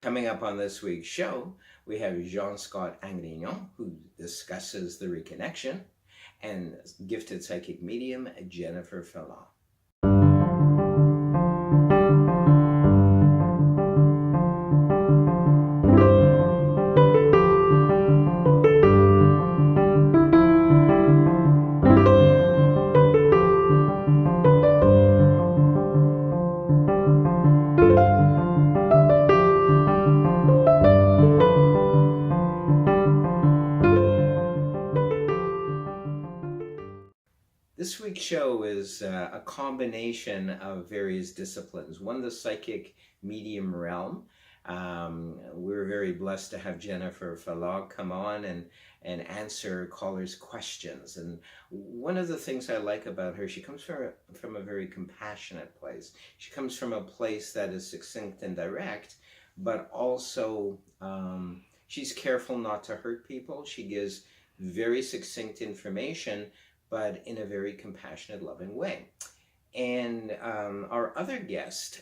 Coming up on this week's show, we have Jean-Scott Angrignon, who discusses the reconnection, and gifted psychic medium Jennifer Fallon. This week's show is a combination of various disciplines. One, the psychic medium realm. We're very blessed to have Jennifer Fallon come on and answer callers' questions. And one of the things I like about her, she comes from a very compassionate place. She comes from a place that is succinct and direct, but also she's careful not to hurt people. She gives very succinct information, but in a very compassionate, loving way. And our other guest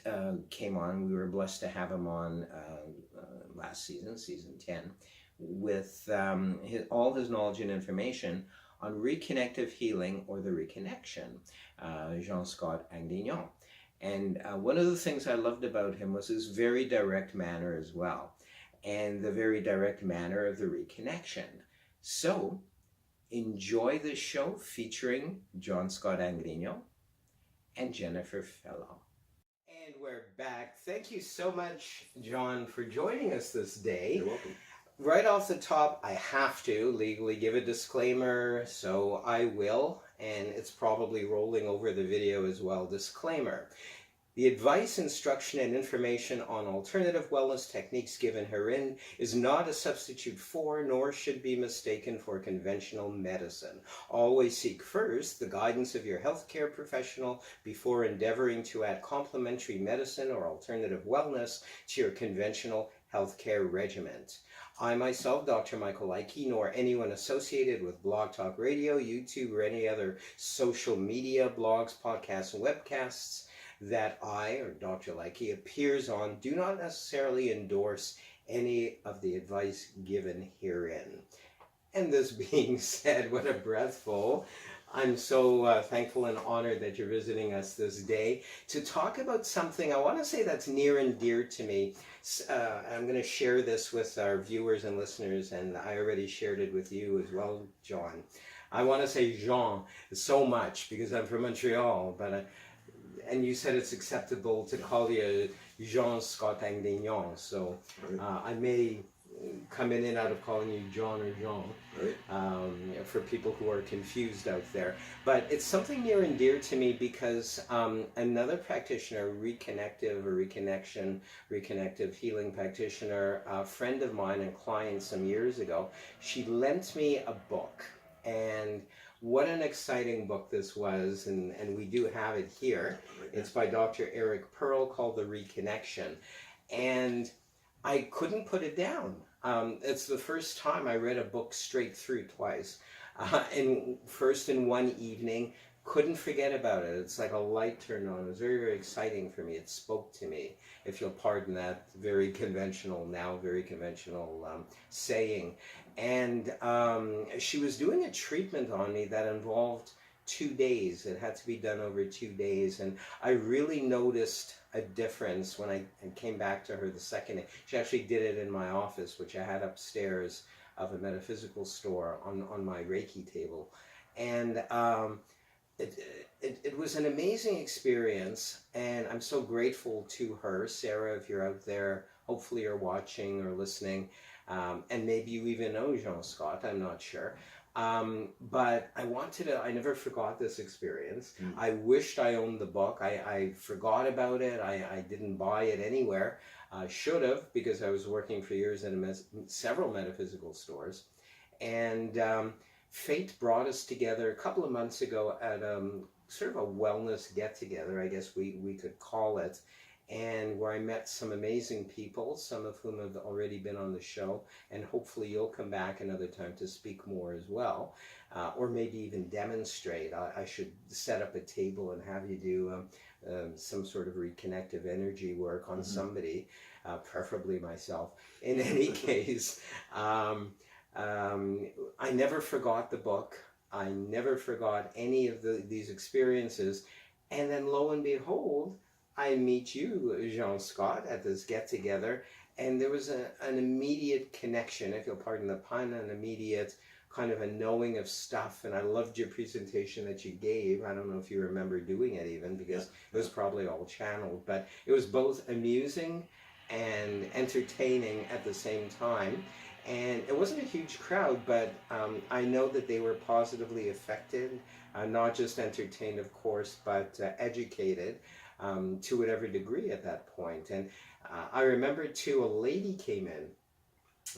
came on. We were blessed to have him on last season, season 10, with all his knowledge and information on reconnective healing or the reconnection, Jean-Scott Angrignon. And one of the things I loved about him was his very direct manner as well, and the very direct manner of the reconnection. So, enjoy this show featuring Jean-Scott Angrignon and Jennifer Fallon. And we're back. Thank you so much, John, for joining us this day. You're welcome. Right off the top, I have to legally give a disclaimer, so I will, and it's probably rolling over the video as well. Disclaimer. The advice, instruction, and information on alternative wellness techniques given herein is not a substitute for, nor should be mistaken for, conventional medicine. Always seek first the guidance of your healthcare professional before endeavoring to add complementary medicine or alternative wellness to your conventional healthcare regimen. I myself, Dr. Michael Ike, nor anyone associated with Blog Talk Radio, YouTube, or any other social media, blogs, podcasts, and webcasts that I, or Dr. Likey, appears on, do not necessarily endorse any of the advice given herein. And this being said, what a breathful. I'm so thankful and honored that you're visiting us this day to talk about something I want to say that's near and dear to me. I'm going to share this with our viewers and listeners, and I already shared it with you as well, John. I want to say Jean so much because I'm from Montreal, but and you said it's acceptable to call you Jean-Scott Angrignon, so I may come in and out of calling you John or Jean, for people who are confused out there. But it's something near and dear to me because another practitioner, reconnective healing practitioner, a friend of mine and client some years ago, she lent me a book. And what an exciting book this was, and we do have it here. It's by Dr. Eric Pearl, called The Reconnection. And I couldn't put it down. It's the first time I read a book straight through twice. And first in one evening, couldn't forget about it. It's like a light turned on. It was very, very exciting for me. It spoke to me, if you'll pardon that very conventional saying. And she was doing a treatment on me that involved 2 days. It had to be done over 2 days. And I really noticed a difference when I came back to her the second day. She actually did it in my office, which I had upstairs of a metaphysical store on my Reiki table. And it was an amazing experience, and I'm so grateful to her. Sarah, if you're out there, hopefully you're watching or listening, and maybe you even know Jean-Scott, I'm not sure. But I never forgot this experience. I wished I owned the book. I forgot about it. I didn't buy it anywhere. I should have, because I was working for years in several metaphysical stores. And fate brought us together a couple of months ago at sort of a wellness get-together, I guess we could call it, and where I met some amazing people, some of whom have already been on the show, and hopefully you'll come back another time to speak more as well, or maybe even demonstrate. I should set up a table and have you do some sort of reconnective energy work on somebody. preferably myself. In any case, I never forgot the book. I never forgot any of these experiences. And then lo and behold, I meet you, Jean-Scott, at this get-together, and there was an immediate connection, if you'll pardon the pun, an immediate kind of a knowing of stuff. And I loved your presentation that you gave. I don't know if you remember doing it even, because it was probably all channeled, but it was both amusing and entertaining at the same time. And it wasn't a huge crowd, but I know that they were positively affected, not just entertained, of course, but educated to whatever degree at that point. And I remember, too, a lady came in.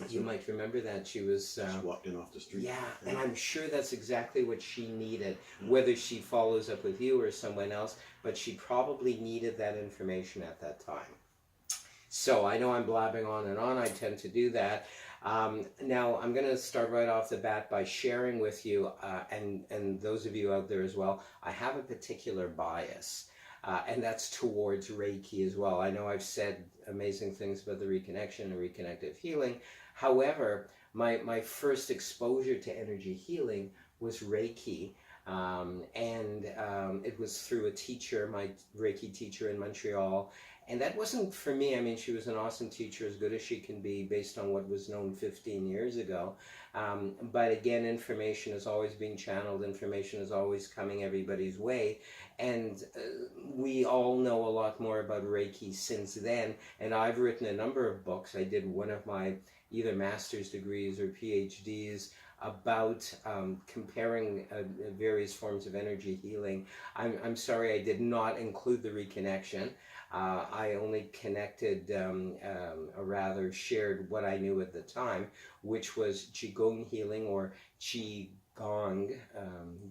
You might remember that. She was... Just walked in off the street. Yeah, and I'm sure that's exactly what she needed, whether she follows up with you or someone else, but she probably needed that information at that time. So I know I'm blabbing on and on. I tend to do that. Now, I'm going to start right off the bat by sharing with you, and those of you out there as well, I have a particular bias, and that's towards Reiki as well. I know I've said amazing things about the reconnection and reconnective healing. However, my first exposure to energy healing was Reiki, and it was through a teacher, my Reiki teacher in Montreal. And that wasn't for me. I mean, she was an awesome teacher, as good as she can be based on what was known 15 years ago. But again, information is always being channeled. Information is always coming everybody's way. And we all know a lot more about Reiki since then. And I've written a number of books. I did one of my either master's degrees or PhDs about comparing various forms of energy healing. I'm sorry I did not include the reconnection. I only connected, or rather shared what I knew at the time, which was Qigong healing, or Qigong,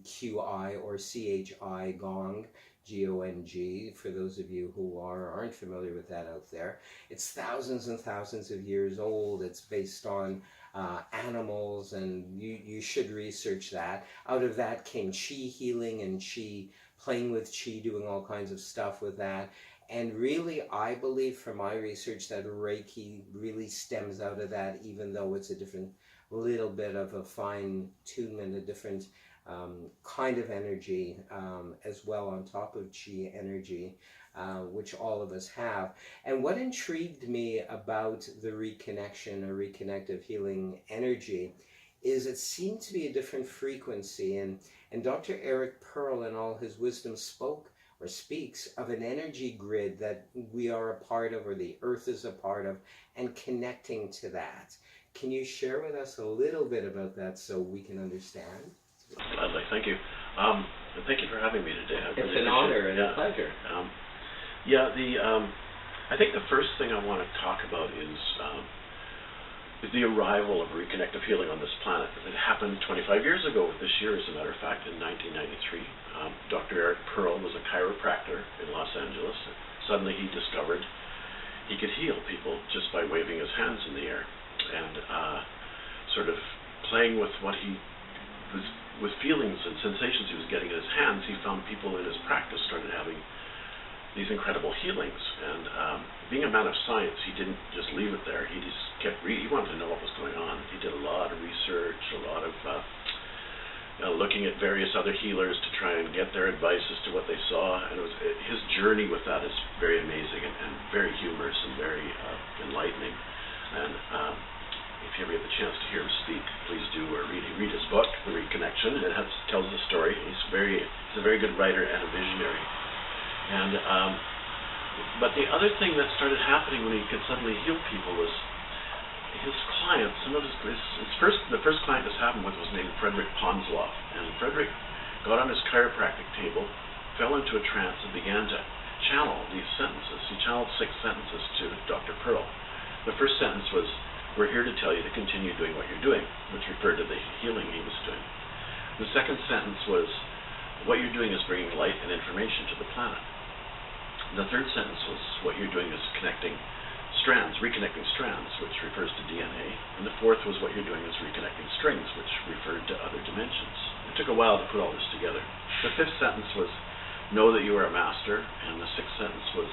Q-I or C-H-I, Gong, G-O-N-G, for those of you who aren't familiar with that out there. It's thousands and thousands of years old. It's based on animals, and you should research that. Out of that came Qi healing and Qi, playing with Qi, doing all kinds of stuff with that. And really, I believe from my research that Reiki really stems out of that, even though it's a different, little bit of a fine tunement, a different kind of energy as well on top of Qi energy, which all of us have. And what intrigued me about the reconnection or reconnective healing energy is it seemed to be a different frequency. And Dr. Eric Pearl in all his wisdom speaks of an energy grid that we are a part of, or the earth is a part of, and connecting to that. Can you share with us a little bit about that so we can understand? Gladly, thank you. And thank you for having me today. It's an honor and a pleasure. I think the first thing I want to talk about is the arrival of reconnective healing on this planet. It happened 25 years ago this year, as a matter of fact, in 1993. Dr. Eric Pearl was a chiropractor in Los Angeles. Suddenly he discovered he could heal people just by waving his hands in the air. And sort of playing with what he was, with feelings and sensations he was getting in his hands, he found people in his practice started having these incredible healings. And being a man of science, he didn't just leave it there. He just kept he wanted to know what was going on. He did a lot of research, a lot of looking at various other healers to try and get their advice as to what they saw. And his journey with that is very amazing and very humorous and very enlightening. And if you ever get the chance to hear him speak, please do, or read his book, The Reconnection. It tells the story. He's a very good writer and a visionary. And but the other thing that started happening when he could suddenly heal people was his clients. The first client this happened with was named Frederick Ponsloff. And Frederick got on his chiropractic table, fell into a trance, and began to channel these sentences. He channeled 6 sentences to Dr. Pearl. The first sentence was, "We're here to tell you to continue doing what you're doing," which referred to the healing he was doing. The second sentence was, "What you're doing is bringing light and information to the planet." The third sentence was, "What you're doing is reconnecting strands, which refers to DNA." And the fourth was, "What you're doing is reconnecting strings," which referred to other dimensions. It took a while to put all this together. The fifth sentence was, "Know that you are a master." And the sixth sentence was,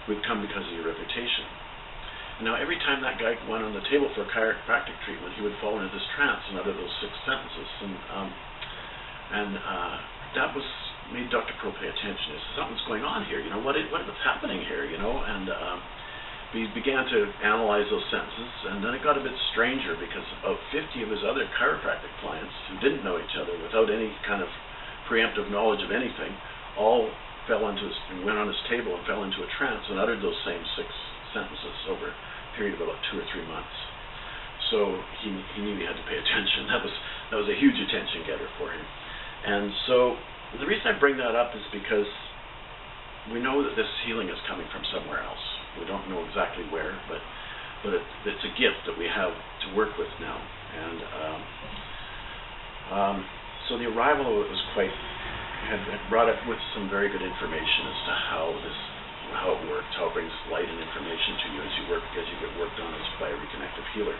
"We've come because of your reputation." Now, every time that guy went on the table for chiropractic treatment, he would fall into this trance and utter those 6 sentences. And that was made Dr. Pearl pay attention. He said, something's going on here. What's happening here? And we began to analyze those sentences, and then it got a bit stranger because about 50 of his other chiropractic clients who didn't know each other without any kind of preemptive knowledge of anything all went on his table and fell into a trance and uttered those same 6 sentences over a period of about 2 or 3 months. So he knew he had to pay attention. That was a huge attention getter for him. And so the reason I bring that up is because we know that this healing is coming from somewhere else. We don't know exactly where, but it's a gift that we have to work with now. And so the arrival of it was had brought up with some very good information as to how it works, how it brings light and information to you as you get worked on by a reconnective healer.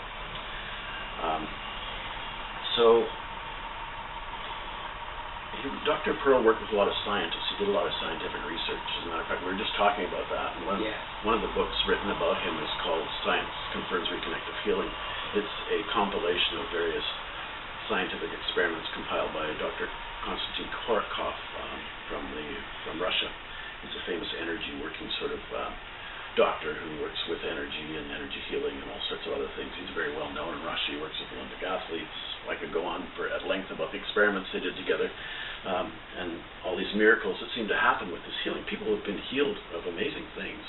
Dr. Pearl worked with a lot of scientists. He did a lot of scientific research. As a matter of fact, we were just talking about that. And one of the books written about him is called Science Confirms Reconnective Healing. It's a compilation of various scientific experiments compiled by Dr. Konstantin Korotkov from Russia. He's a famous energy working sort of doctor who works with energy and energy healing and all sorts of other things. He's very well known in Russia. He works with Olympic athletes. I could go on at length about the experiments they did together and all these miracles that seem to happen with this healing. People have been healed of amazing things.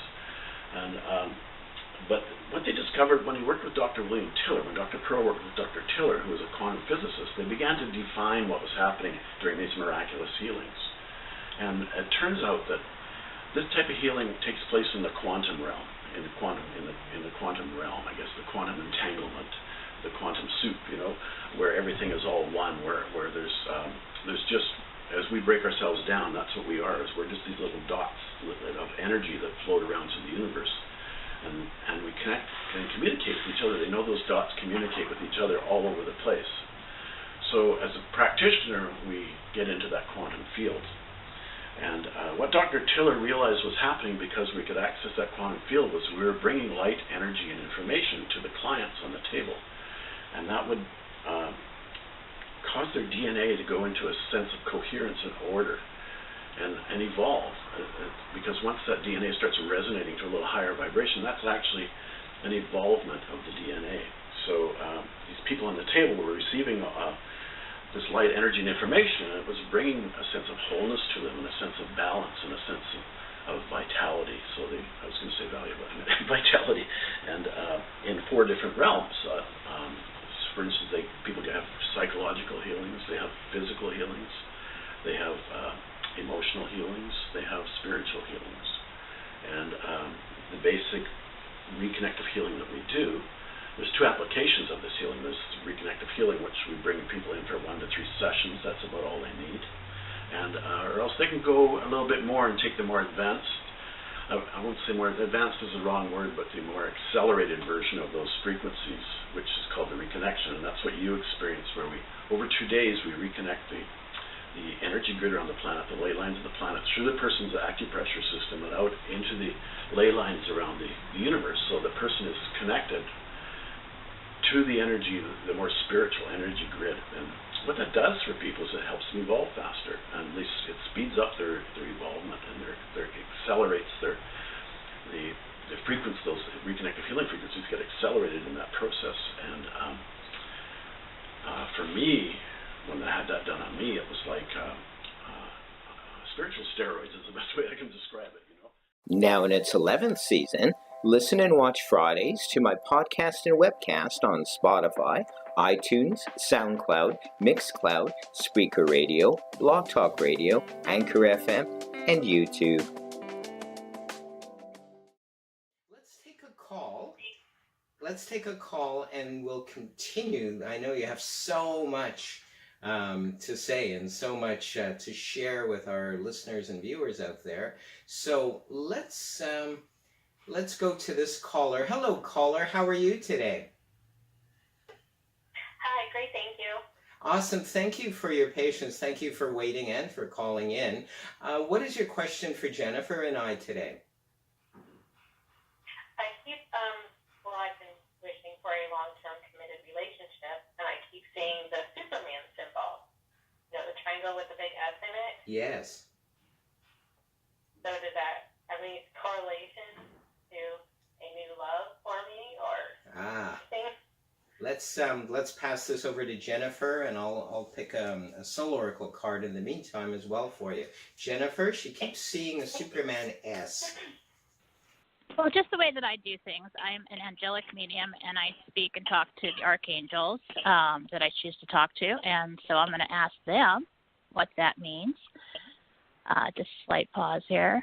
But what they discovered when he worked with Dr. William Tiller, when Dr. Pearl worked with Dr. Tiller, who was a quantum physicist, they began to define what was happening during these miraculous healings. And it turns out that this type of healing takes place in the quantum realm, in the quantum realm, I guess, the quantum entanglement, the quantum soup, where everything is all one, where there's just, as we break ourselves down, that's what we are, is we're just these little dots of energy that float around to the universe. And we connect and communicate with each other. They know those dots communicate with each other all over the place. So as a practitioner, we get into that quantum field. And what Dr. Tiller realized was happening because we could access that quantum field was we were bringing light, energy, and information to the clients on the table. And that would cause their DNA to go into a sense of coherence and order and evolve. Because once that DNA starts resonating to a little higher vibration, that's actually an evolvement of the DNA. So these people on the table were receiving this light, energy, and information, and it was bringing a sense of wholeness to them, and a sense of balance, and a sense of vitality. So I was going to say value, but vitality, and in 4 different realms. For instance, people can have psychological healings, they have physical healings, they have emotional healings, they have spiritual healings. And the basic reconnective healing that we do, there's 2 applications of this healing. There's reconnective healing, which we bring people in for 1 to 3 sessions. That's about all they need. And or else they can go a little bit more and take the more advanced, I won't say more advanced is the wrong word, but the more accelerated version of those frequencies, which is called the reconnection. And that's what you experience, where over 2 days, we reconnect the energy grid around the planet, the ley lines of the planet, through the person's acupressure system and out into the ley lines around the universe. So the person is connected to the energy, the more spiritual energy grid. And what that does for people is it helps them evolve faster, and it speeds up their evolvement, and it accelerates the frequency. Those reconnective healing frequencies get accelerated in that process. And for me, when I had that done on me, it was like spiritual steroids is the best way I can describe it. Now in its 11th season, listen and watch Fridays to my podcast and webcast on Spotify, iTunes, SoundCloud, Mixcloud, Spreaker Radio, Blog Talk Radio, Anchor FM, and YouTube. Let's take a call and we'll continue. I know you have so much to say and so much to share with our listeners and viewers out there. So let's go to this caller. Hello, caller. How are you today? Hi, great, thank you. Awesome. Thank you for your patience. Thank you for waiting and for calling in. What is your question for Jennifer and I today? I keep Yes. So did that have any correlation to a new love for me or Ah. things? Let's pass this over to Jennifer, and I'll pick a soul oracle card in the meantime as well for you. Jennifer, she keeps seeing a Superman S. Well, just the way that I do things. I'm an angelic medium, and I speak and talk to the archangels that I choose to talk to, and so I'm going to ask them what that means. Just a slight pause here.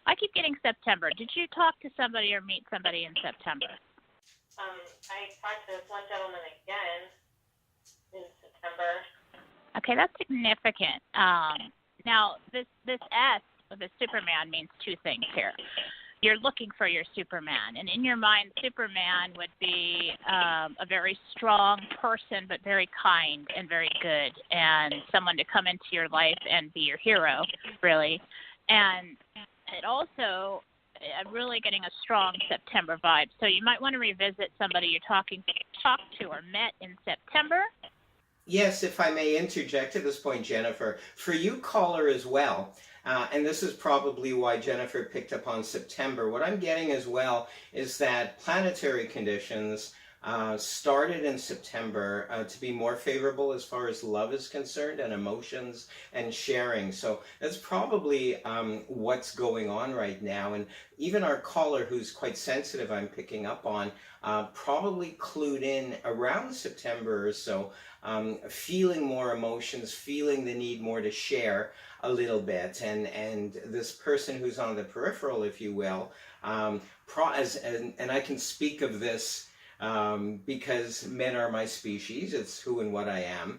I keep getting September. Did you talk to somebody or meet somebody in September? I talked to this one gentleman again in September. Okay, that's significant. Now, this S of the Superman means two things here. You're looking for your Superman, and in your mind, Superman would be a very strong person, but very kind and very good, and someone to come into your life and be your hero, really. And it also, I'm really getting a strong September vibe. So you might want to revisit somebody you're talked to or met in September. Yes, if I may interject at this point, Jennifer, for you caller as well, and this is probably why Jennifer picked up on September, what I'm getting as well is that planetary conditions started in September to be more favorable as far as love is concerned and emotions and sharing. So that's probably what's going on right now. And even our caller, who's quite sensitive, I'm picking up on, probably clued in around September or so, feeling more emotions, feeling the need more to share a little bit. And this person who's on the peripheral, if you will, and I can speak of this because men are my species, it's who and what I am,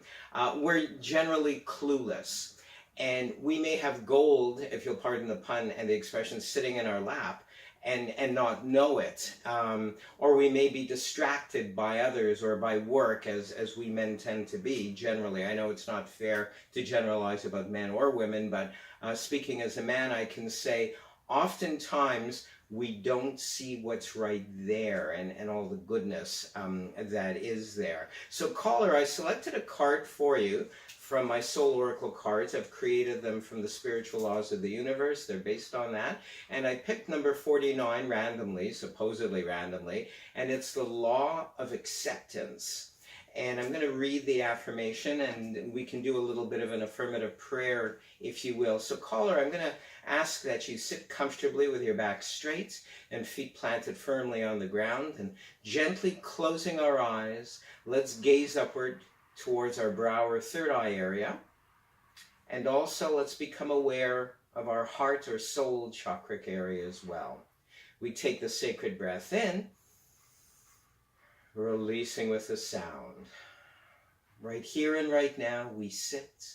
we're generally clueless. And we may have gold, if you'll pardon the pun and the expression, sitting in our lap and not know it. Or we may be distracted by others or by work, as we men tend to be generally. I know it's not fair to generalize about men or women, but speaking as a man, I can say oftentimes we don't see what's right there and all the goodness that is there. So caller, I selected a card for you from my soul oracle cards. I've created them from the spiritual laws of the universe. They're based on that. And I picked number 49 randomly, supposedly randomly, and it's the law of acceptance. And I'm going to read the affirmation, and we can do a little bit of an affirmative prayer, if you will. So caller, I'm going to ask that you sit comfortably with your back straight and feet planted firmly on the ground, and gently closing our eyes, let's gaze upward towards our brow or third eye area. And also let's become aware of our heart or soul chakra area as well. We take the sacred breath in, releasing with a sound. Right here and right now, we sit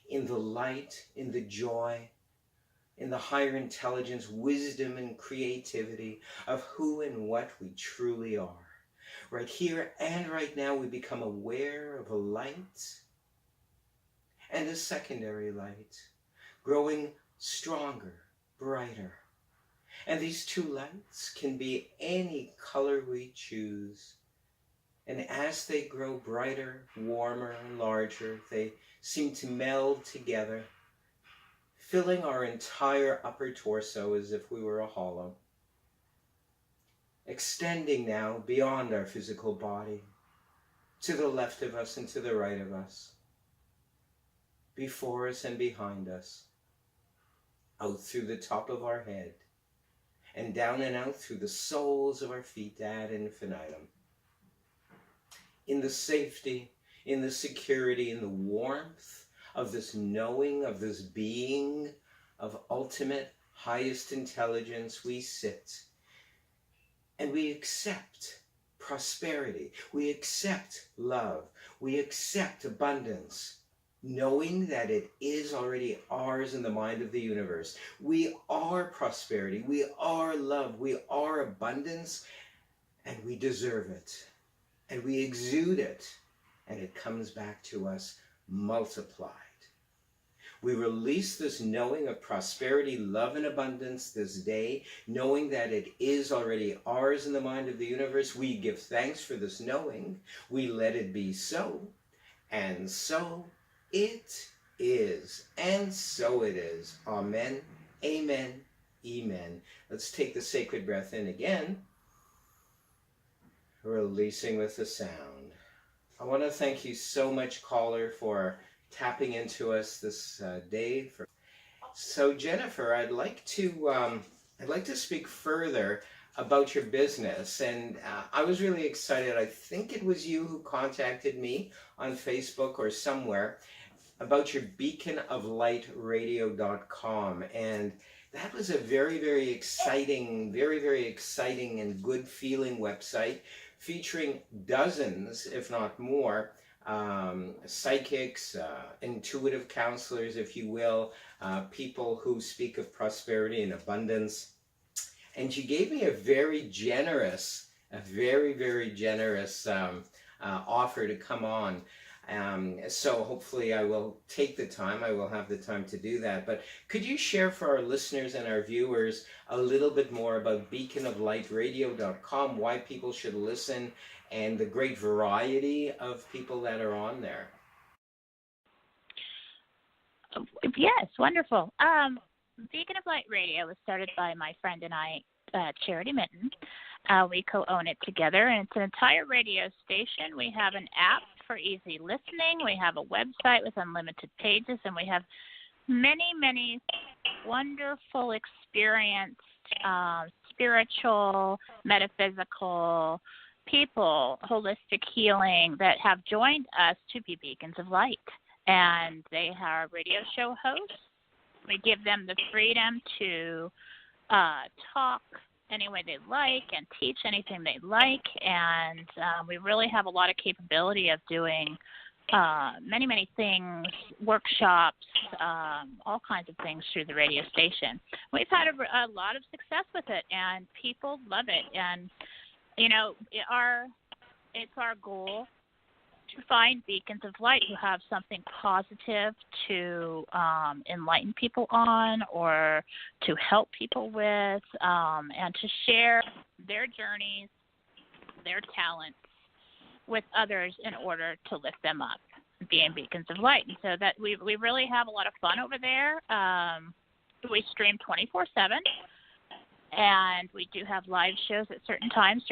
in the light, in the joy, in the higher intelligence, wisdom, and creativity of who and what we truly are. Right here and right now, we become aware of a light and a secondary light, growing stronger, brighter. And these two lights can be any color we choose. And as they grow brighter, warmer, and larger, they seem to meld together, filling our entire upper torso as if we were a hollow. Extending now beyond our physical body, to the left of us and to the right of us, before us and behind us, out through the top of our head, and down and out through the soles of our feet ad infinitum. In the safety, in the security, in the warmth of this knowing, of this being of ultimate, highest intelligence, we sit and we accept prosperity. We accept love. We accept abundance, knowing that it is already ours in the mind of the universe. We are prosperity. We are love. We are abundance, and we deserve it. And we exude it, and it comes back to us multiplied. We release this knowing of prosperity, love, and abundance this day, knowing that it is already ours in the mind of the universe. We give thanks for this knowing. We let it be so, and so it is, and so it is. Amen, amen, amen. Let's take the sacred breath in again, releasing with the sound. I want to thank you so much, caller, for tapping into us this day. So, Jennifer, I'd like to speak further about your business, and I was really excited. I think it was you who contacted me on Facebook or somewhere about your beaconoflightradio.com, and that was a very, very exciting, and good feeling website featuring dozens, if not more, psychics, intuitive counselors, if you will, people who speak of prosperity and abundance. And you gave me a very generous offer to come on. So hopefully I will take the time, I will have the time to do that. But could you share for our listeners and our viewers a little bit more about beaconoflightradio.com, why people should listen, and the great variety of people that are on there? Yes, wonderful. Beacon of Light Radio was started by my friend and I, Charity Minton. We co-own it together, and it's an entire radio station. We have an app for easy listening. We have a website with unlimited pages, and we have many, many wonderful, experienced, spiritual, metaphysical people, holistic healing, that have joined us to be beacons of light. And they are radio show hosts. We give them the freedom to talk any way they like and teach anything they like. And we really have a lot of capability of doing many, many things, workshops, all kinds of things through the radio station. We've had a lot of success with it, and people love it. And, you know, it's our goal to find beacons of light who have something positive to enlighten people on, or to help people with, and to share their journeys, their talents with others in order to lift them up, being beacons of light. And so that we really have a lot of fun over there. We stream 24/7, and we do have live shows at certain times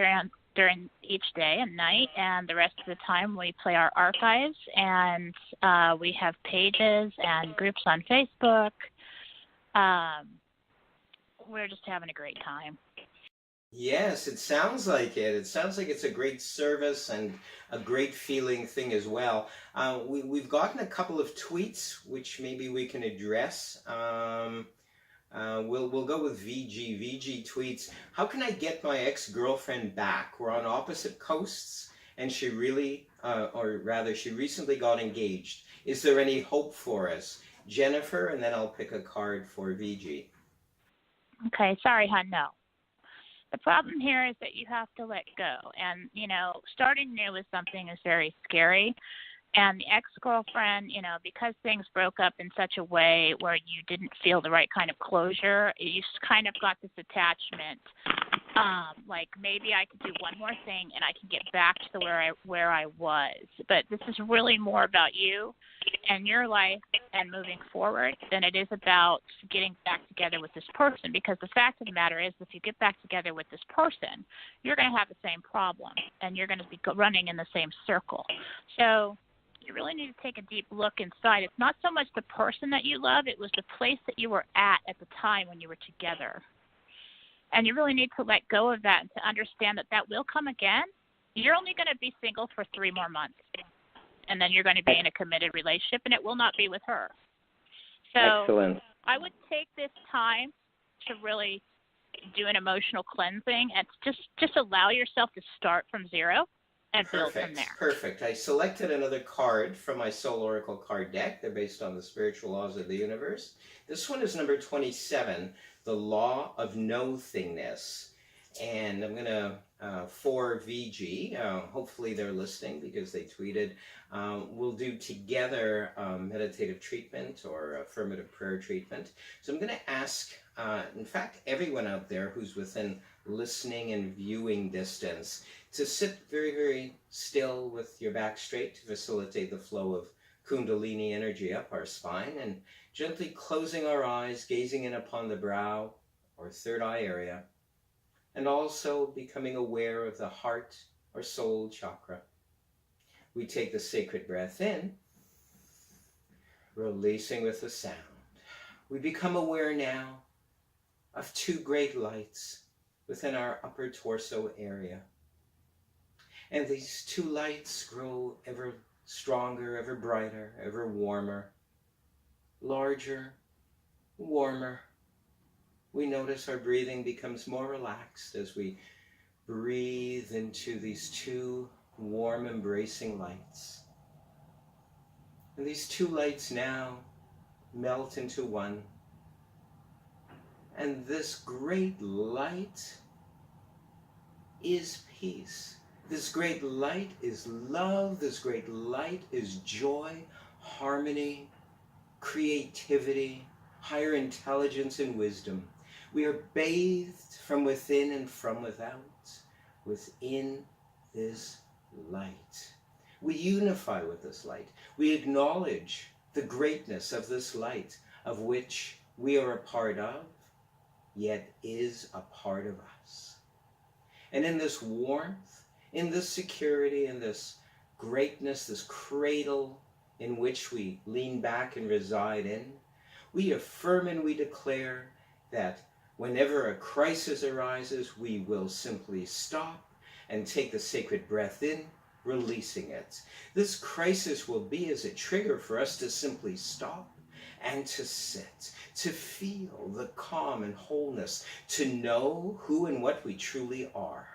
during each day and night, and the rest of the time we play our archives, and we have pages and groups on Facebook. We're just having a great time. Yes, it sounds like it. It sounds like it's a great service and a great feeling thing as well. We've gotten a couple of tweets which maybe we can address. We'll go with VG. VG tweets, "How can I get my ex-girlfriend back? We're on opposite coasts, and she recently got engaged. Is there any hope for us? Jennifer," and then I'll pick a card for VG. Okay, sorry, hon, no. The problem here is that you have to let go. And, you know, starting new with something is very scary. And the ex-girlfriend, you know, because things broke up in such a way where you didn't feel the right kind of closure, you just kind of got this attachment. Like, maybe I could do one more thing and I can get back to where I was. But this is really more about you and your life and moving forward than it is about getting back together with this person. Because the fact of the matter is, if you get back together with this person, you're going to have the same problem and you're going to be running in the same circle. So you really need to take a deep look inside. It's not so much the person that you love, it was the place that you were at the time when you were together. And you really need to let go of that and to understand that that will come again. You're only going to be single for 3 more months. And then you're going to be in a committed relationship, and it will not be with her. So Excellent. I would take this time to really do an emotional cleansing and just allow yourself to start from zero and build from there. Perfect. I selected another card from my Soul Oracle card deck. They're based on the spiritual laws of the universe. This one is number 27, the Law of No-Thingness. And I'm going to, for VG, hopefully they're listening because they tweeted, we'll do together meditative treatment or affirmative prayer treatment. So I'm going to ask, in fact, everyone out there who's within listening and viewing distance to sit very, very still with your back straight to facilitate the flow of Kundalini energy up our spine, and gently closing our eyes, gazing in upon the brow or third eye area, and also becoming aware of the heart or soul chakra. We take the sacred breath in, releasing with the sound. We become aware now of two great lights within our upper torso area. And these two lights grow ever stronger, ever brighter, ever warmer, larger, warmer. We notice our breathing becomes more relaxed as we breathe into these two warm, embracing lights. And these two lights now melt into one. And this great light is peace. This great light is love. This great light is joy, harmony, creativity, higher intelligence and wisdom. We are bathed from within and from without, within this light. We unify with this light. We acknowledge the greatness of this light, of which we are a part of, yet is a part of us. And in this warmth, in this security, in this greatness, this cradle in which we lean back and reside in, we affirm and we declare that whenever a crisis arises, we will simply stop and take the sacred breath in, releasing it. This crisis will be as a trigger for us to simply stop and to sit, to feel the calm and wholeness, to know who and what we truly are.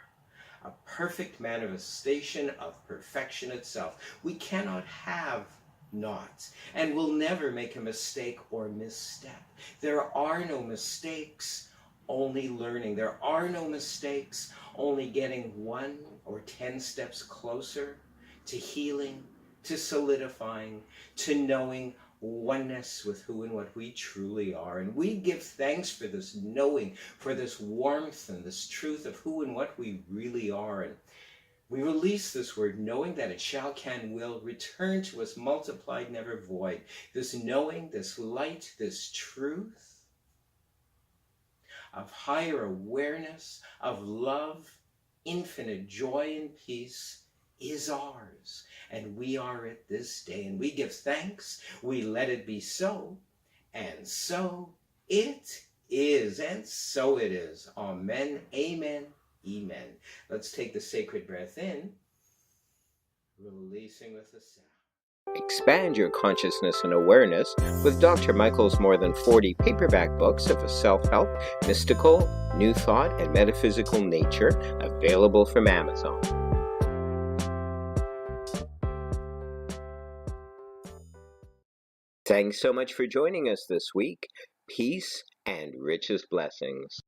A perfect manifestation of perfection itself. We cannot have not, and will never make a mistake or misstep. There are no mistakes, only learning. There are no mistakes, only getting 1 or 10 steps closer to healing, to solidifying, to knowing oneness with who and what we truly are. And we give thanks for this knowing, for this warmth and this truth of who and what we really are. And we release this word, knowing that it shall, can, will return to us multiplied, never void. This knowing, this light, this truth of higher awareness, of love, infinite joy and peace is ours. And we are it this day. And we give thanks. We let it be so. And so it is. And so it is. Amen. Amen. Amen. Let's take the sacred breath in, releasing with a sound. Expand your consciousness and awareness with Dr. Michael's more than 40 paperback books of a self-help, mystical, new thought, and metaphysical nature, available from Amazon. Thanks so much for joining us this week. Peace and richest blessings.